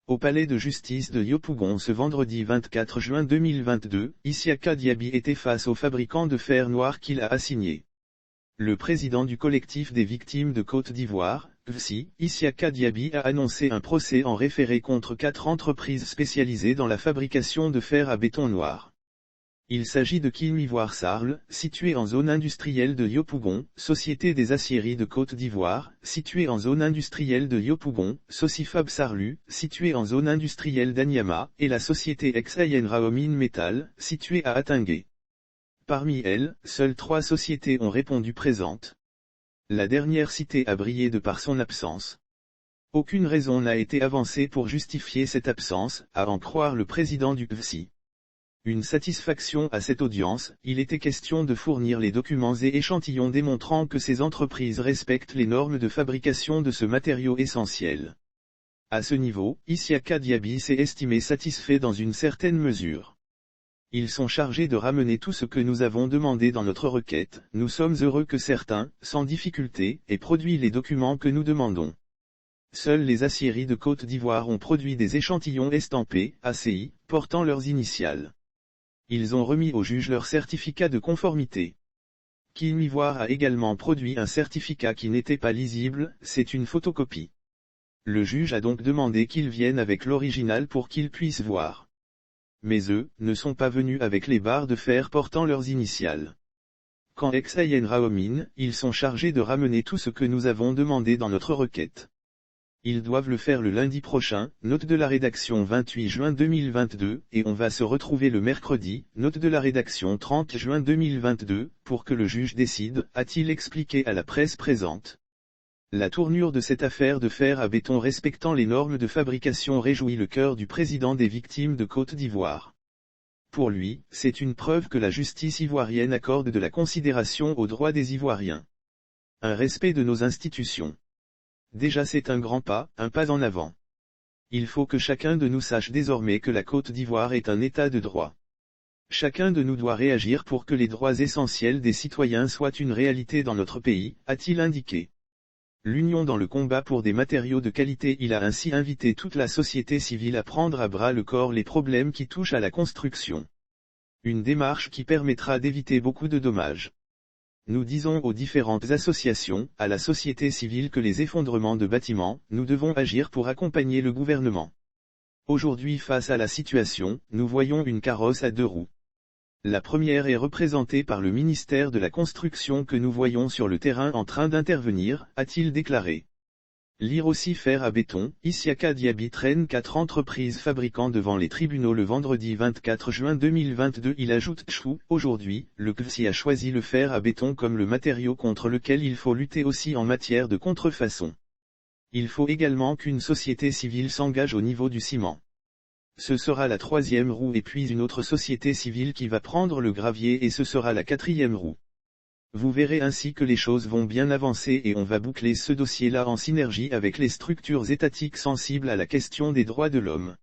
Au palais de justice de Yopougon ce vendredi 24 juin 2022, Isiaka Diaby était face au fabricant de fer noir qu'il a assigné. Le président du collectif des victimes de Côte d'Ivoire, GVCI, Isiaka Diaby a annoncé un procès en référé contre 4 entreprises spécialisées dans la fabrication de fer à béton noir. Il s'agit de Kiln Ivoire Sarl, située en zone industrielle de Yopougon, Société des aciéries de Côte d'Ivoire, située en zone industrielle de Yopougon, Socifab Sarlu, située en zone industrielle d'Anyama, et la société Exayen Raomine Metal, située à Atingué. Parmi elles, seules 3 sociétés ont répondu présentes. La dernière citée a brillé de par son absence. Aucune raison n'a été avancée pour justifier cette absence, à en croire le président du GVCI. Une satisfaction à cette audience, il était question de fournir les documents et échantillons démontrant que ces entreprises respectent les normes de fabrication de ce matériau essentiel. À ce niveau, Isiaka Diaby s'est estimé satisfait dans une certaine mesure. Ils sont chargés de ramener tout ce que nous avons demandé dans notre requête, nous sommes heureux que certains, sans difficulté, aient produit les documents que nous demandons. Seules les aciéries de Côte d'Ivoire ont produit des échantillons estampés, ACI, portant leurs initiales. Ils ont remis au juge leur certificat de conformité. Kiln Ivoire a également produit un certificat qui n'était pas lisible, c'est une photocopie. Le juge a donc demandé qu'ils viennent avec l'original pour qu'ils puissent voir. Mais eux, ne sont pas venus avec les barres de fer portant leurs initiales. Quant Exayen Raomine, ils sont chargés de ramener tout ce que nous avons demandé dans notre requête. Ils doivent le faire le lundi prochain, note de la rédaction 28 juin 2022, et on va se retrouver le mercredi, note de la rédaction 30 juin 2022, pour que le juge décide, a-t-il expliqué à la presse présente. La tournure de cette affaire de fer à béton respectant les normes de fabrication réjouit le cœur du président des victimes de Côte d'Ivoire. Pour lui, c'est une preuve que la justice ivoirienne accorde de la considération aux droits des Ivoiriens. Un respect de nos institutions. Déjà c'est un grand pas, un pas en avant. Il faut que chacun de nous sache désormais que la Côte d'Ivoire est un état de droit. Chacun de nous doit réagir pour que les droits essentiels des citoyens soient une réalité dans notre pays, a-t-il indiqué. L'union dans le combat pour des matériaux de qualité. Il a ainsi invité toute la société civile à prendre à bras le corps les problèmes qui touchent à la construction. Une démarche qui permettra d'éviter beaucoup de dommages. Nous disons aux différentes associations, à la société civile que les effondrements de bâtiments, nous devons agir pour accompagner le gouvernement. Aujourd'hui face à la situation, nous voyons une carrosse à 2 roues. La première est représentée par le ministère de la Construction que nous voyons sur le terrain en train d'intervenir, a-t-il déclaré. Lire aussi fer à béton, Isiaka Diaby traîne 4 entreprises fabricants devant les tribunaux le vendredi 24 juin 2022. Il ajoute Chou, aujourd'hui, le GVCI a choisi le fer à béton comme le matériau contre lequel il faut lutter aussi en matière de contrefaçon. Il faut également qu'une société civile s'engage au niveau du ciment. Ce sera la 3e roue et puis une autre société civile qui va prendre le gravier et ce sera la 4e roue. Vous verrez ainsi que les choses vont bien avancer et on va boucler ce dossier-là en synergie avec les structures étatiques sensibles à la question des droits de l'homme.